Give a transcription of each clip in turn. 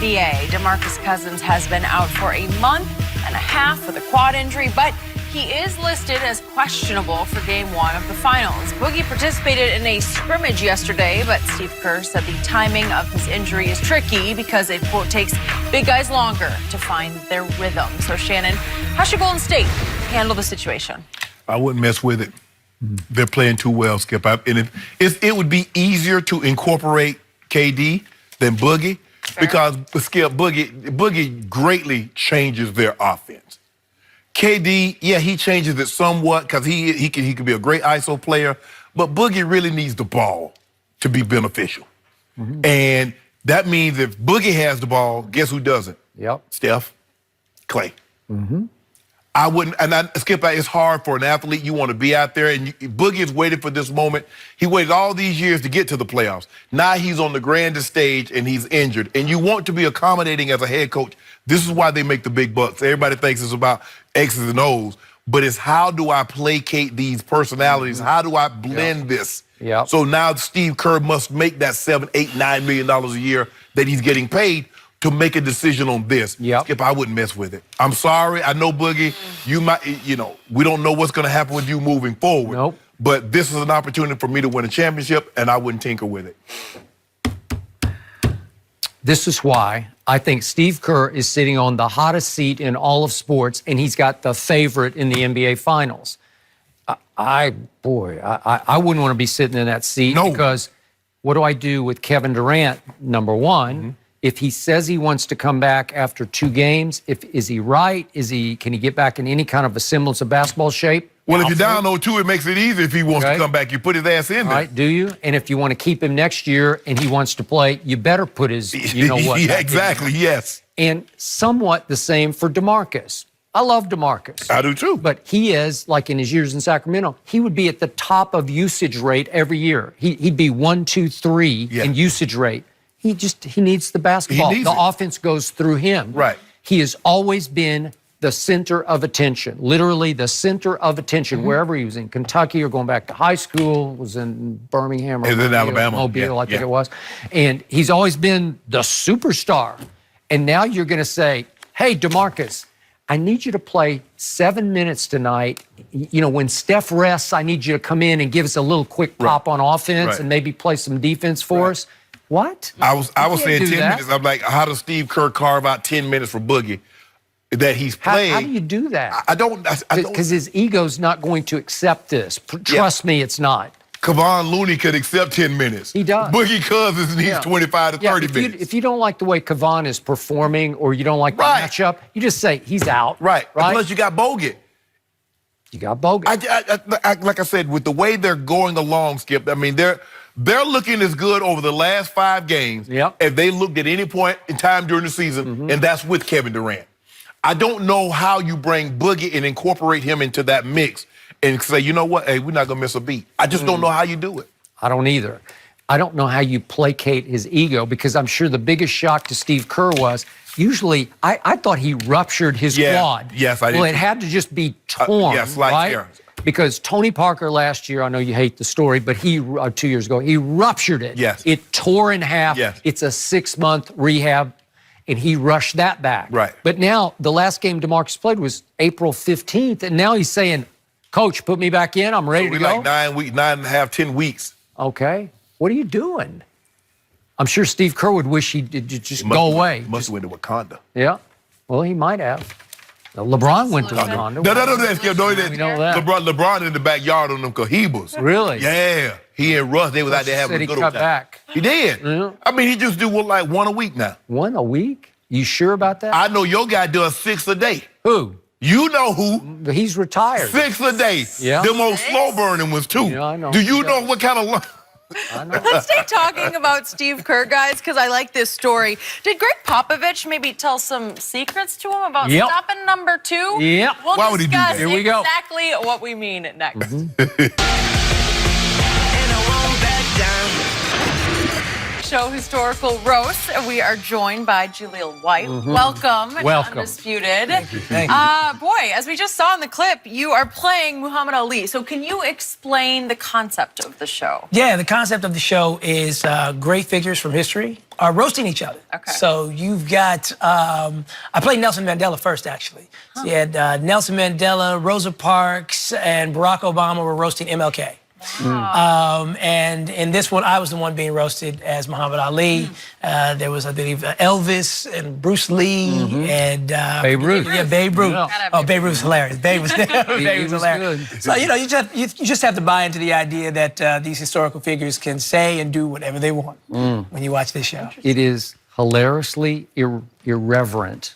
NBA. DeMarcus Cousins has been out for a month and a half with a quad injury, but he is listed as questionable for Game 1 of the finals. Boogie participated in a scrimmage yesterday, but Steve Kerr said the timing of his injury is tricky because it, quote, takes big guys longer to find their rhythm. So, Shannon, how should Golden State handle the situation? I wouldn't mess with it. They're playing too well, Skip. And it would be easier to incorporate KD than Boogie. Fair. Because, Skip, Boogie greatly changes their offense. KD, yeah, he changes it somewhat because he can be a great ISO player, but Boogie really needs the ball to be beneficial. And that means if Boogie has the ball, guess who doesn't? Yep. Steph, Clay. I wouldn't, Skip, it's hard for an athlete. You want to be out there, and Boogie has waited for this moment. He waited all these years to get to the playoffs. Now he's on the grandest stage, and he's injured. And you want to be accommodating as a head coach. This is why they make the big bucks. Everybody thinks it's about X's and O's, but it's how do I placate these personalities? How do I blend this? So now Steve Kerr must make that $7, $8, $9 million a year that he's getting paid to make a decision on this. Skip, I wouldn't mess with it. I'm sorry. I know, Boogie, you might, we don't know what's going to happen with you moving forward. But this is an opportunity for me to win a championship, and I wouldn't tinker with it. This is why I think Steve Kerr is sitting on the hottest seat in all of sports, and he's got the favorite in the NBA Finals. I wouldn't want to be sitting in that seat because what do I do with Kevin Durant, number one? If he says he wants to come back after 2 games, is he right? Can he get back in any kind of a semblance of basketball shape? Well, if you're down 0-2, it makes it easy if he wants to come back. You put his ass in there. Right, do you? And if you want to keep him next year and he wants to play, you better put his, what. Yeah, exactly, yes. And somewhat the same for DeMarcus. I love DeMarcus. I do too. But he is, like in his years in Sacramento, he would be at the top of usage rate every year. He'd be 1, 2, 3 in usage rate. He needs the basketball. The offense goes through him. Right. He has always been the center of attention, literally the center of attention, wherever he was in Kentucky or going back to high school, was in Birmingham or in Alabama. Mobile, I think it was. And he's always been the superstar. And now you're going to say, hey, DeMarcus, I need you to play 7 minutes tonight. When Steph rests, I need you to come in and give us a little quick pop on offense and maybe play some defense for us. What? I was saying 10 minutes. I'm like, how does Steve Kerr carve out 10 minutes for Boogie that he's playing? How do you do that? I don't. Because his ego's not going to accept this. Trust me, it's not. Kevon Looney could accept 10 minutes. He does. Boogie Cousins needs 25 to 30 minutes. If you don't like the way Kevon is performing or you don't like the matchup, you just say he's out. Right. Plus you got Bogut. You got Bogut. Like I said, with the way they're going along, Skip, I mean, they're looking as good over the last 5 games as they looked at any point in time during the season, and that's with Kevin Durant. I don't know how you bring Boogie and incorporate him into that mix and say, you know what, hey, we're not going to miss a beat. I just don't know how you do it. I don't either. I don't know how you placate his ego because I'm sure the biggest shock to Steve Kerr was usually, I thought he ruptured his quad. Yes, I did. Well, it had to just be torn, right? Because Tony Parker last year, I know you hate the story, but he, 2 years ago, he ruptured it. It tore in half. It's a 6-month rehab, and he rushed that back. But now, the last game DeMarcus played was April 15th, and now he's saying, Coach, put me back in. I'm ready to go. Like 9 weeks, 9.5, 10 weeks. Okay. What are you doing? I'm sure Steve Kerr would wish he'd just go away. Must have went to Wakanda. Yeah. Well, he might have. LeBron went to Wakanda. No, LeBron in the backyard on them Cohibas. Really? Yeah. He and Russ, they was out there having a good old time. Back. He did. I mean, he just do like 1 a week now. 1 a week? You sure about that? I know your guy does 6 a day. Who? You know who. He's retired. 6 a day. Yeah. The most slow burning ones too. I know. Do you know what kind of... Let's stay talking about Steve Kerr, guys, because I like this story. Did Greg Popovich maybe tell some secrets to him about stopping number 2? Yeah. We'll Why would he do that? discuss exactly what we mean next. show Historical Roast. We are joined by Jaleel White. Welcome. to Undisputed. Thank you. Boy, as we just saw in the clip, you are playing Muhammad Ali. So can you explain the concept of the show? Yeah, the concept of the show is great figures from history are roasting each other. Okay. So you've got, I played Nelson Mandela first, actually. So you had Nelson Mandela, Rosa Parks, and Barack Obama were roasting MLK. Wow. And in this one, I was the one being roasted as Muhammad Ali. There was, I believe, Elvis and Bruce Lee and Babe Ruth. Yeah, Babe Ruth. Yeah. Oh, Babe Ruth's hilarious. Babe was, Babe was hilarious. good. So you just have to buy into the idea that these historical figures can say and do whatever they want when you watch this show. It is hilariously irreverent,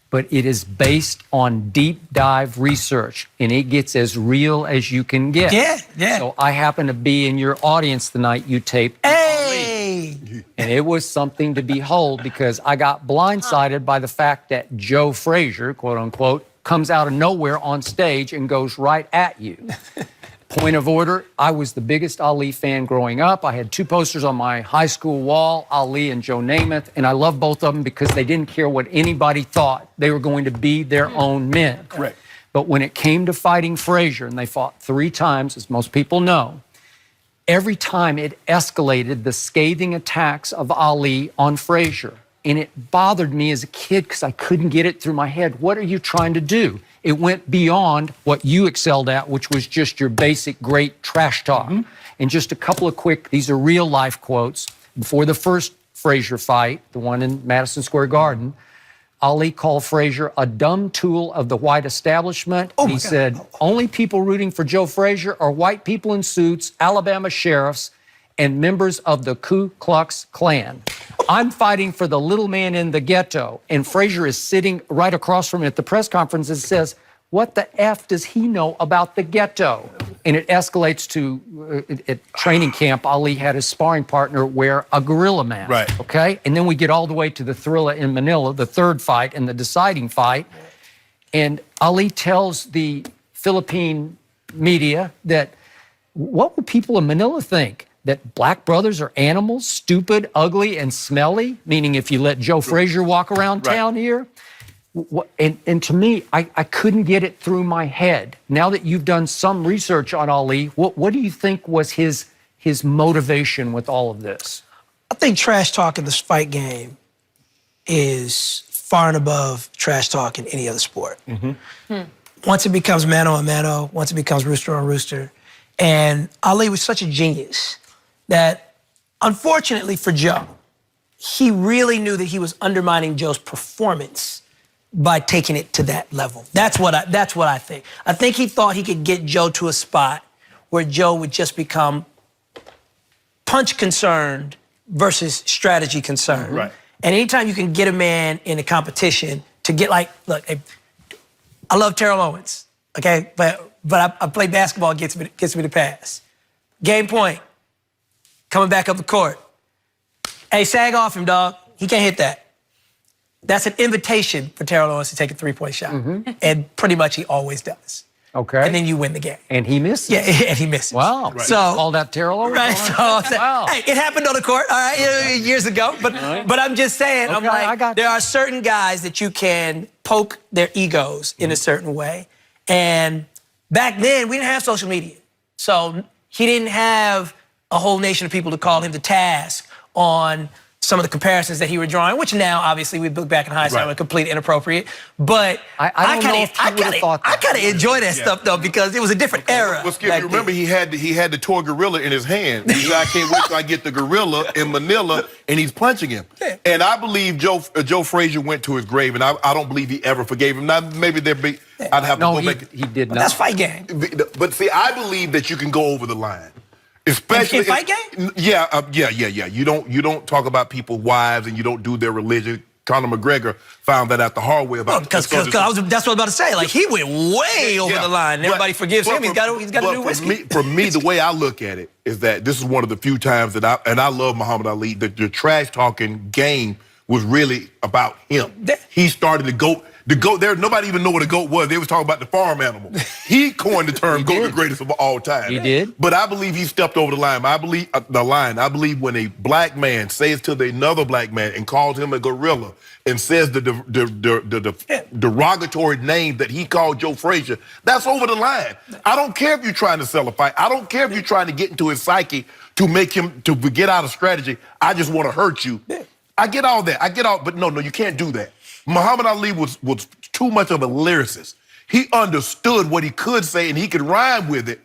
but it is based on deep dive research, and it gets as real as you can get. Yeah, yeah. So I happen to be in your audience the night you taped, Hey! and it was something to behold because I got blindsided by the fact that Joe Frazier, quote unquote, comes out of nowhere on stage and goes right at you. Point of order, I was the biggest Ali fan growing up. I had 2 posters on my high school wall, Ali and Joe Namath, and I loved both of them because they didn't care what anybody thought. They were going to be their own men. Correct. But when it came to fighting Frazier, and they fought 3 times, as most people know, every time it escalated the scathing attacks of Ali on Frazier. And it bothered me as a kid because I couldn't get it through my head. What are you trying to do? It went beyond what you excelled at, which was just your basic great trash talk. And just a couple of quick, these are real life quotes. Before the first Frazier fight, the one in Madison Square Garden, Ali called Frazier a dumb tool of the white establishment. He said, only people rooting for Joe Frazier are white people in suits, Alabama sheriffs, and members of the Ku Klux Klan. I'm fighting for the little man in the ghetto. And Frazier is sitting right across from me at the press conference and says, what the F does he know about the ghetto? And it escalates to, at training camp, Ali had his sparring partner wear a gorilla mask. Right. Okay? And then we get all the way to the Thrilla in Manila, the 3rd fight and the deciding fight. And Ali tells the Philippine media that, what would people in Manila think? That black brothers are animals, stupid, ugly, and smelly? Meaning if you let Joe Frazier walk around town here? And to me, I couldn't get it through my head. Now that you've done some research on Ali, what do you think was his motivation with all of this? I think trash talk in this fight game is far and above trash talk in any other sport. Once it becomes mano a mano, once it becomes rooster on rooster, and Ali was such a genius that, unfortunately for Joe, he really knew that he was undermining Joe's performance by taking it to that level. That's what I think. I think he thought he could get Joe to a spot where Joe would just become punch concerned versus strategy concerned. Right. And anytime you can get a man in a competition to get look, I love Terrell Owens, okay, but I play basketball, gets me the pass. Game point. Coming back up the court. Hey, sag off him, dog. He can't hit that. That's an invitation for Terrell Owens to take a 3-point shot. And pretty much he always does. Okay. And then you win the game. And he misses. Yeah, and he misses. Wow. Right. So all that Terrell Owens. Right. So Wow. hey, it happened on the court, all right, years ago. But I'm just saying, I'm Okay, I like, got there are certain guys that you can poke their egos in a certain way. And back then, we didn't have social media. So he didn't have a whole nation of people to call him to task on some of the comparisons that he was drawing, which now, obviously, we look back in hindsight, were completely inappropriate. But I don't know if he would have thought that. I kind of enjoy that stuff, though, because it was a different era. Well, Skip, you remember he had the toy gorilla in his hand. He said, I can't wait till I get the gorilla in Manila, and he's punching him. And I believe Joe Frazier went to his grave, and I don't believe he ever forgave him. Now, maybe there'd be, I'd have to go back. he did not. That's fight game. But see, I believe that you can go over the line. Especially in fight game? Yeah. You don't talk about people's wives and you don't do their religion. Conor McGregor found that out the hard way about that's what I was about to say. Like, he went way over the line. Everybody forgives him. He's got to do whiskey. For me, the way I look at it is that this is one of the few times that I love Muhammad Ali, that the trash talking game was really about him. He started to go. The GOAT, nobody even know what a GOAT was. They was talking about the farm animal. He coined the term GOAT, the greatest of all time. He did. But I believe he stepped over the line. I believe I believe when a black man says to another black man and calls him a gorilla and says the derogatory name that he called Joe Frazier, that's over the line. I don't care if you're trying to sell a fight. I don't care if you're trying to get into his psyche to make him to get out of strategy. I just want to hurt you. I get all that. I get all, but no, you can't do that. Muhammad Ali was too much of a lyricist. He understood what he could say and he could rhyme with it.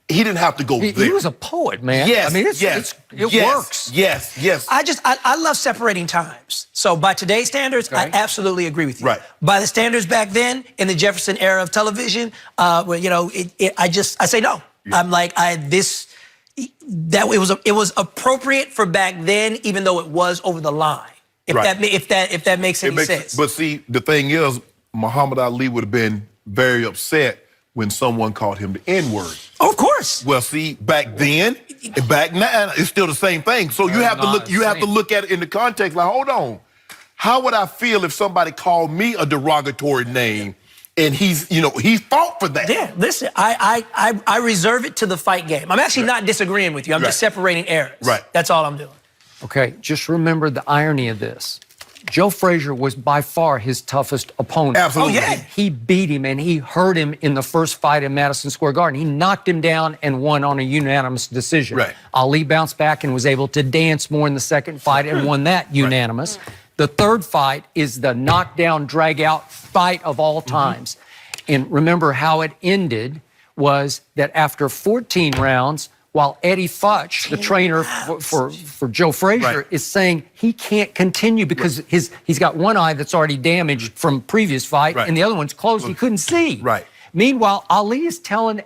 He didn't have to go there. He was a poet, man. Yes, I mean, it works. Yes. I love separating times. So by today's standards, I absolutely agree with you. Right. By the standards back then, in the Jefferson era of television, where I say no. Yeah. I'm like it was appropriate for back then, even though it was over the line. If that makes any sense. But see, the thing is, Muhammad Ali would have been very upset when someone called him the N-word. Oh, of course. Well, see, back then, back now, it's still the same thing. So you have to look. You have to look at it in the context. Like, hold on, how would I feel if somebody called me a derogatory name? And he fought for that. Yeah, listen, I reserve it to the fight game. I'm actually not disagreeing with you. I'm just separating eras. Right. That's all I'm doing. Okay, just remember the irony of this. Joe Frazier was by far his toughest opponent. Absolutely. Oh, yeah. He beat him and he hurt him in the first fight in Madison Square Garden. He knocked him down and won on a unanimous decision. Right. Ali bounced back and was able to dance more in the second fight and won that unanimous. The third fight is the knockdown, drag-out fight of all times. And remember how it ended was that after 14 rounds, while Eddie Futch, the trainer for Joe Frazier, is saying he can't continue because he's got one eye that's already damaged from previous fight and the other one's closed. He couldn't see. Right. Meanwhile, Ali is telling